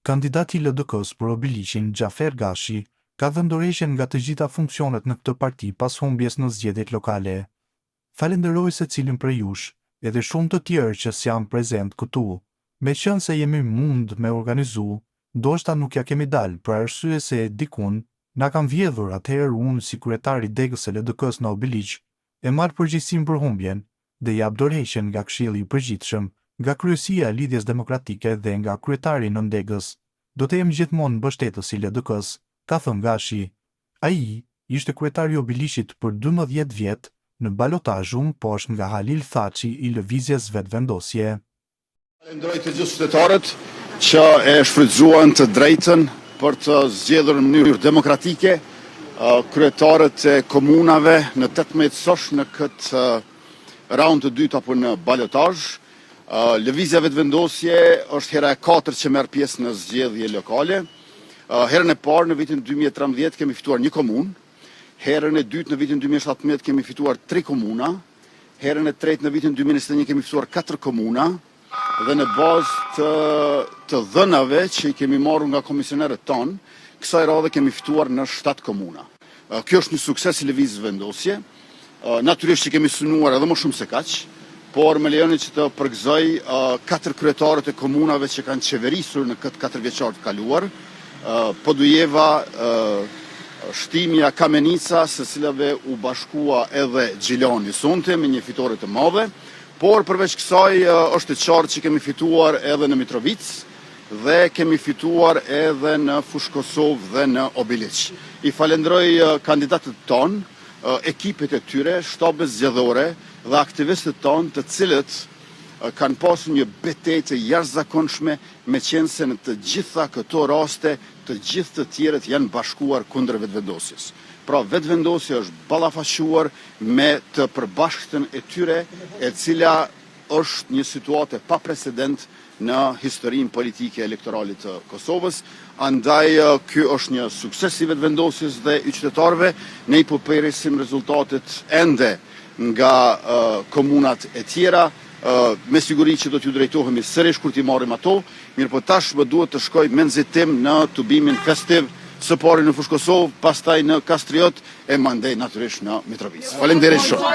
Kandidati i LDK-s për Obiliqin, Xhafer Gashi, ka dhënë dorëheqjen nga të gjitha funksionet në këtë parti pas humbjes në zgjedhjet lokale. Falenderoj secilin prej jush, edhe shumë të tjerë që s'janë prezent këtu. Meqense jemi mund me organizu, ndoshta nuk ja kemi dalë për arsye se dikun na kanë vjedhur, atëherë unë si kryetari degës së LDK-s në Obiliq e marr përgjegjësinë për humbjen dhe jap dorëheqjen nga Këshilli i Përgjithshëm, nga Kryesia e Lidhjes Demokratike dhe nga kryetari në degës. Do të jem gjithmonë mbështetës i LDK-s, ka thënë Gashi. Ai ishte kryetari i Obiliqit për 12 vjet në balotazhun poshtë nga Halil Thaçi i lëvizjes Vetëvendosje. Falenderoj të gjithë qytetarët që e shfrytzuan të drejtën për të zgjedhur në mënyrë demokratike kryetarët e komunave në 18 sosh në këtë raund të dytë apo në balotazh. Lëvizja Vetëvendosje është hera e 4 që merr pjesë në zgjedhje lokale. Herën e parë në vitin 2013 kemi fituar një komunë, herën e dytë në vitin 2017 kemi fituar 3 komuna, herën e tretë në vitin 2021 kemi fituar 4 komuna, dhe në bazë të dhënave që i kemi marrur nga komisionerët tonë, kësaj radhe kemi fituar në 7 komuna. Kjo është një sukses i lëvizjes Vendosje. Natyrisht që kemi synuar edhe më shumë se kaq, por më lejoni që të përgëzoj 4 kryetarët e komunave që kanë qeverisur në këtë 4 vjeçar të kaluar, Podujeva, Shtimja, Kamenica, së cilave u bashkua edhe Gjilani sonte me një fitore të madhe, por përveç kësaj është e qartë që kemi fituar edhe në Mitrovic dhe kemi fituar edhe në Fushë Kosovë dhe në Obiliq. I falenderoj kandidatët tonë, ekipet e tyre, shtabet zgjedhore dhe aktivistët tonë, të cilët kanë pasur një betejë të jashtëzakonshme, meqense në të gjitha këto raste të gjithë të tjerët janë bashkuar kundër vetëvendosjes. Pra vetëvendosja është ballafaquar me të përbashkëtën e tyre, e cila është një situatë pa precedent në historinë politike elektorale të Kosovës. Andaj ky është një sukses i vetëvendosjes dhe i qytetarëve. Ne i përpresim rezultatet ende nga komunat e tjera. Me siguri që do t'ju drejtohemi sërish kur t'i marrim ato, mirë po tashmë duhet të shkoj me nxitim në tubimin festiv, së pari në Fushë Kosovë, pastaj në Kastriot e mandej natyrisht në Mitrovic. Faleminderit shumë.